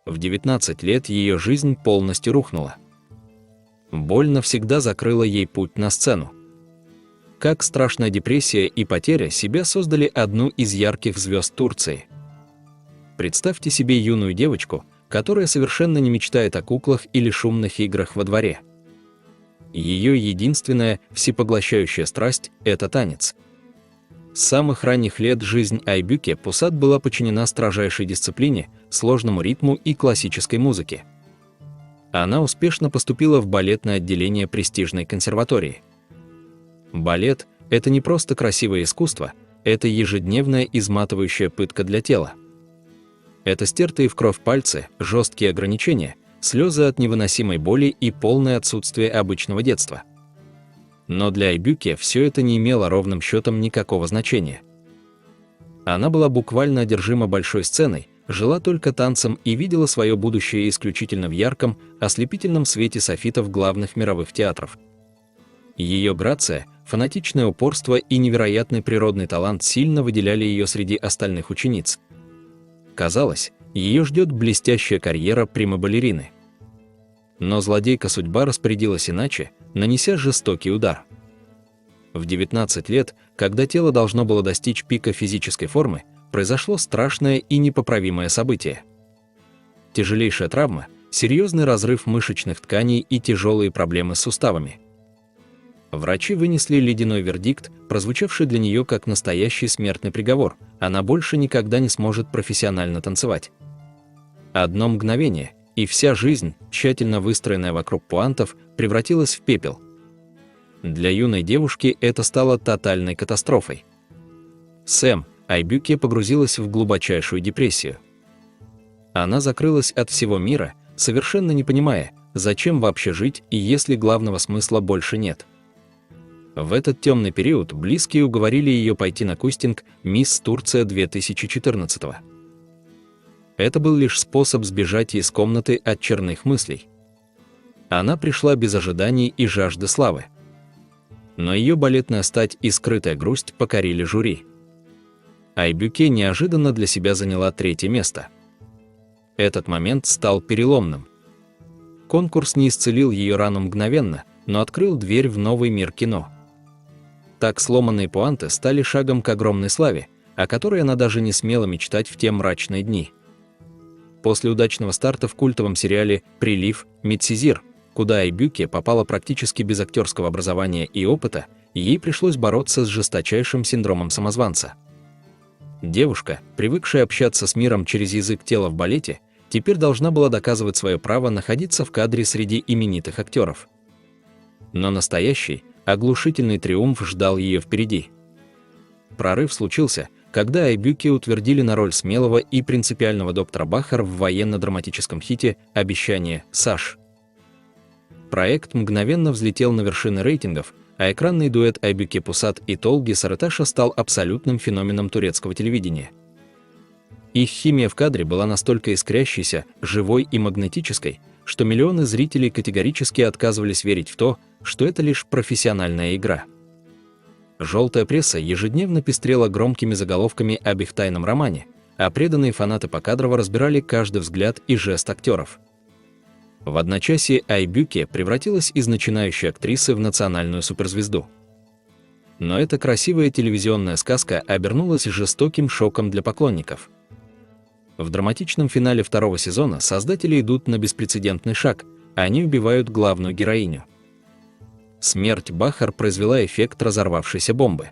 В 19 лет ее жизнь полностью рухнула. Боль навсегда закрыла ей путь на сцену. Как страшная депрессия и потеря себя создали одну из ярких звезд Турции. Представьте себе юную девочку, которая совершенно не мечтает о куклах или шумных играх во дворе. Ее единственная всепоглощающая страсть – это танец. С самых ранних лет жизнь Айбюке Пусат была подчинена строжайшей дисциплине, сложному ритму и классической музыке. Она успешно поступила в балетное отделение престижной консерватории. Балет – это не просто красивое искусство, это ежедневная изматывающая пытка для тела. Это стертые в кровь пальцы, жесткие ограничения, слезы от невыносимой боли и полное отсутствие обычного детства. Но для Айбюке все это не имело ровным счетом никакого значения. Она была буквально одержима большой сценой, жила только танцем и видела свое будущее исключительно в ярком, ослепительном свете софитов главных мировых театров. Ее грация, фанатичное упорство и невероятный природный талант сильно выделяли ее среди остальных учениц. Казалось, ее ждет блестящая карьера прима-балерины. Но злодейка судьба распорядилась иначе, нанеся жестокий удар. В 19 лет, когда тело должно было достичь пика физической формы, произошло страшное и непоправимое событие. Тяжелейшая травма, серьезный разрыв мышечных тканей и тяжелые проблемы с суставами. Врачи вынесли ледяной вердикт, прозвучавший для нее как настоящий смертный приговор: она больше никогда не сможет профессионально танцевать. Одно мгновение, и вся жизнь, тщательно выстроенная вокруг пуантов, превратилась в пепел. Для юной девушки это стало тотальной катастрофой. Айбюке погрузилась в глубочайшую депрессию. Она закрылась от всего мира, совершенно не понимая, зачем вообще жить и если главного смысла больше нет. В этот темный период близкие уговорили ее пойти на кастинг «Мисс Турция 2014». Это был лишь способ сбежать из комнаты от черных мыслей. Она пришла без ожиданий и жажды славы. Но ее балетная стать и скрытая грусть покорили жюри. Айбюке неожиданно для себя заняла 3-е место. Этот момент стал переломным. Конкурс не исцелил ее рану мгновенно, но открыл дверь в новый мир кино. Так сломанные пуанты стали шагом к огромной славе, о которой она даже не смела мечтать в те мрачные дни. После удачного старта в культовом сериале «Прилив. Медсезир», куда Айбюке попала практически без актерского образования и опыта, ей пришлось бороться с жесточайшим синдромом самозванца. Девушка, привыкшая общаться с миром через язык тела в балете, теперь должна была доказывать свое право находиться в кадре среди именитых актеров. Но настоящий, оглушительный триумф ждал ее впереди. Прорыв случился, когда Айбюке утвердили на роль смелого и принципиального доктора Бахар в военно-драматическом хите «Обещание, Саш». Проект мгновенно взлетел на вершины рейтингов, а экранный дуэт Айбюке Пусат и Толги Сарыташа стал абсолютным феноменом турецкого телевидения. Их химия в кадре была настолько искрящейся, живой и магнетической, что миллионы зрителей категорически отказывались верить в то, что это лишь профессиональная игра. Желтая пресса ежедневно пестрела громкими заголовками об их тайном романе, а преданные фанаты покадрово разбирали каждый взгляд и жест актеров. В одночасье Айбюке превратилась из начинающей актрисы в национальную суперзвезду. Но эта красивая телевизионная сказка обернулась жестоким шоком для поклонников. В драматичном финале 2-го сезона создатели идут на беспрецедентный шаг, они убивают главную героиню. Смерть Бахар произвела эффект разорвавшейся бомбы.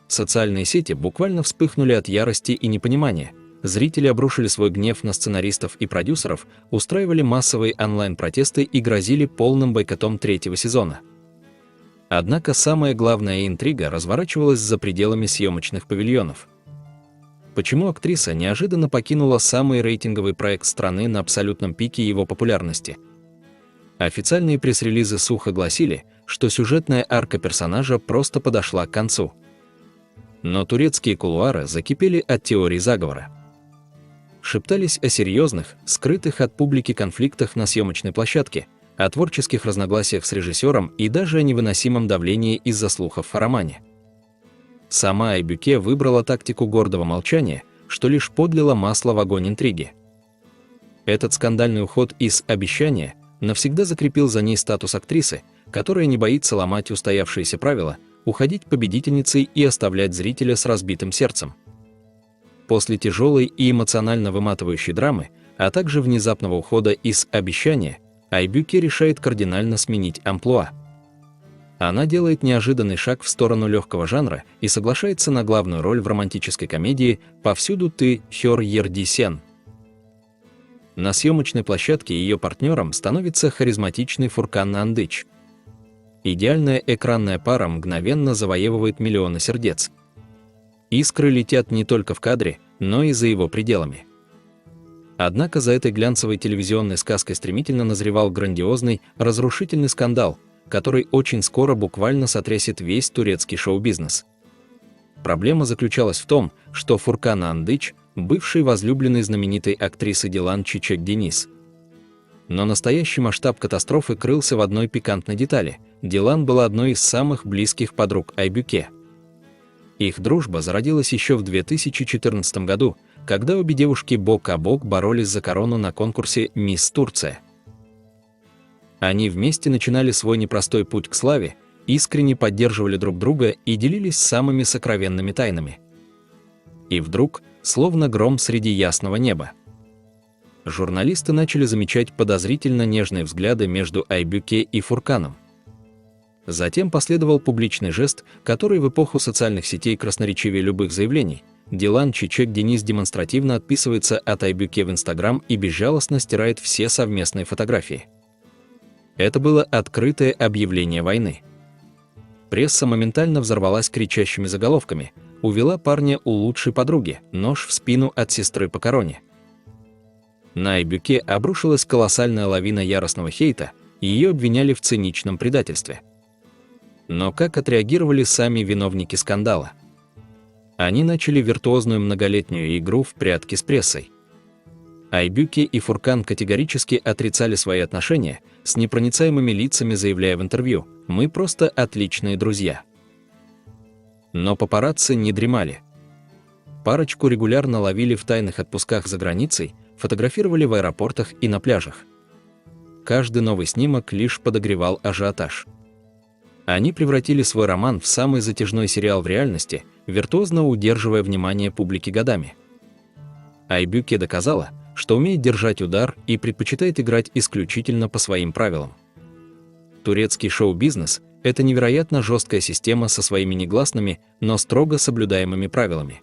Социальные сети буквально вспыхнули от ярости и непонимания. Зрители обрушили свой гнев на сценаристов и продюсеров, устраивали массовые онлайн-протесты и грозили полным бойкотом 3-го сезона. Однако самая главная интрига разворачивалась за пределами съемочных павильонов. Почему актриса неожиданно покинула самый рейтинговый проект страны на абсолютном пике его популярности? Официальные пресс-релизы сухо гласили, что сюжетная арка персонажа просто подошла к концу. Но турецкие кулуары закипели от теорий заговора. Шептались о серьезных, скрытых от публики конфликтах на съемочной площадке, о творческих разногласиях с режиссером и даже о невыносимом давлении из-за слухов о романе. Сама Айбюке выбрала тактику гордого молчания, что лишь подлило масло в огонь интриги. Этот скандальный уход из «Обещания» навсегда закрепил за ней статус актрисы, которая не боится ломать устоявшиеся правила, уходить победительницей и оставлять зрителя с разбитым сердцем. После тяжелой и эмоционально выматывающей драмы, а также внезапного ухода из «Обещания», Ай Бюке решает кардинально сменить амплуа. Она делает неожиданный шаг в сторону легкого жанра и соглашается на главную роль в романтической комедии «Повсюду ты, Хёр Ерди Сен». На съемочной площадке ее партнером становится харизматичный Фуркан Андыч. Идеальная экранная пара мгновенно завоевывает миллионы сердец. Искры летят не только в кадре, но и за его пределами. Однако за этой глянцевой телевизионной сказкой стремительно назревал грандиозный, разрушительный скандал, который очень скоро буквально сотрясет весь турецкий шоу-бизнес. Проблема заключалась в том, что Фуркан Андыч – бывший возлюбленный знаменитой актрисы Дилан Чичек Денис. Но настоящий масштаб катастрофы крылся в одной пикантной детали – Дилан была одной из самых близких подруг Ай Бюке. Их дружба зародилась еще в 2014 году, когда обе девушки бок о бок боролись за корону на конкурсе «Мисс Турция». Они вместе начинали свой непростой путь к славе, искренне поддерживали друг друга и делились самыми сокровенными тайнами. И вдруг, словно гром среди ясного неба, журналисты начали замечать подозрительно нежные взгляды между Ай Бюке и Фурканом. Затем последовал публичный жест, который в эпоху социальных сетей красноречивее любых заявлений. Дилан Чичек Денис демонстративно отписывается от Ай Бюке в Инстаграм и безжалостно стирает все совместные фотографии. Это было открытое объявление войны. Пресса моментально взорвалась кричащими заголовками: «Увела парня у лучшей подруги, нож в спину от сестры по короне». На Ай Бюке обрушилась колоссальная лавина яростного хейта, и ее обвиняли в циничном предательстве. Но как отреагировали сами виновники скандала? Они начали виртуозную многолетнюю игру в прятки с прессой. Ай Бюке и Фуркан категорически отрицали свои отношения, с непроницаемыми лицами заявляя в интервью: «Мы просто отличные друзья». Но папарацци не дремали. Парочку регулярно ловили в тайных отпусках за границей, фотографировали в аэропортах и на пляжах. Каждый новый снимок лишь подогревал ажиотаж. Они превратили свой роман в самый затяжной сериал в реальности, виртуозно удерживая внимание публики годами. Ай Бюке доказала, что умеет держать удар и предпочитает играть исключительно по своим правилам. Турецкий шоу-бизнес – это невероятно жесткая система со своими негласными, но строго соблюдаемыми правилами.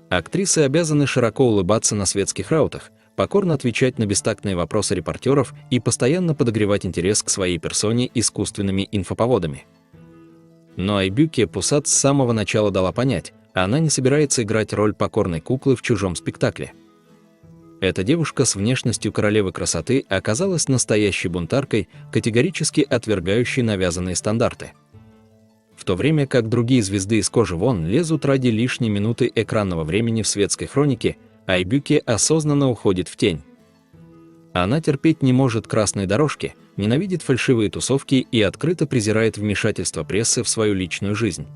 Актрисы обязаны широко улыбаться на светских раутах, покорно отвечать на бестактные вопросы репортеров и постоянно подогревать интерес к своей персоне искусственными инфоповодами. Но Ай Бюке Пусат с самого начала дала понять, она не собирается играть роль покорной куклы в чужом спектакле. Эта девушка с внешностью королевы красоты оказалась настоящей бунтаркой, категорически отвергающей навязанные стандарты. В то время как другие звезды из кожи вон лезут ради лишней минуты экранного времени в светской хронике, Ай Бюке осознанно уходит в тень. Она терпеть не может красные дорожки, ненавидит фальшивые тусовки и открыто презирает вмешательство прессы в свою личную жизнь.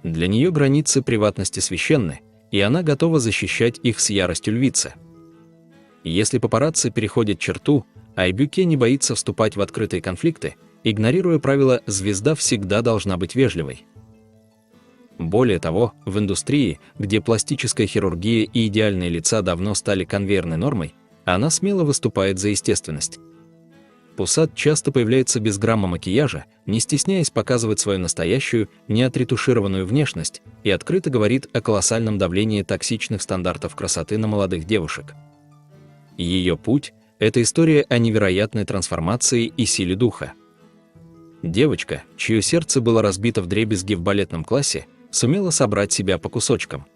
Для нее границы приватности священны, и она готова защищать их с яростью львицы. Если папарацци переходят черту, Ай Бюке не боится вступать в открытые конфликты, игнорируя правило «звезда всегда должна быть вежливой». Более того, в индустрии, где пластическая хирургия и идеальные лица давно стали конвейерной нормой, она смело выступает за естественность. Пусат часто появляется без грамма макияжа, не стесняясь показывать свою настоящую, неотретушированную внешность, и открыто говорит о колоссальном давлении токсичных стандартов красоты на молодых девушек. Ее путь – это история о невероятной трансформации и силе духа. Девочка, чье сердце было разбито вдребезги в балетном классе, сумела собрать себя по кусочкам.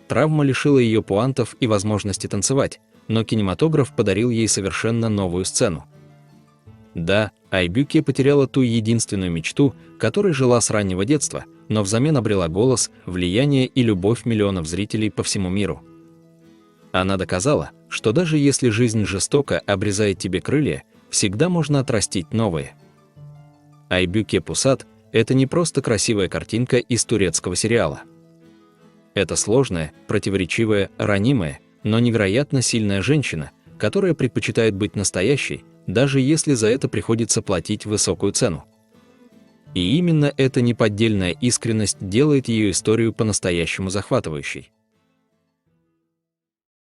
Травма лишила ее пуантов и возможности танцевать, но кинематограф подарил ей совершенно новую сцену. Да, Ай Бюке потеряла ту единственную мечту, которой жила с раннего детства, но взамен обрела голос, влияние и любовь миллионов зрителей по всему миру. Она доказала, что даже если жизнь жестоко обрезает тебе крылья, всегда можно отрастить новые. Ай Бюке Пусат – это не просто красивая картинка из турецкого сериала. Это сложная, противоречивая, ранимая, но невероятно сильная женщина, которая предпочитает быть настоящей, даже если за это приходится платить высокую цену. И именно эта неподдельная искренность делает ее историю по-настоящему захватывающей.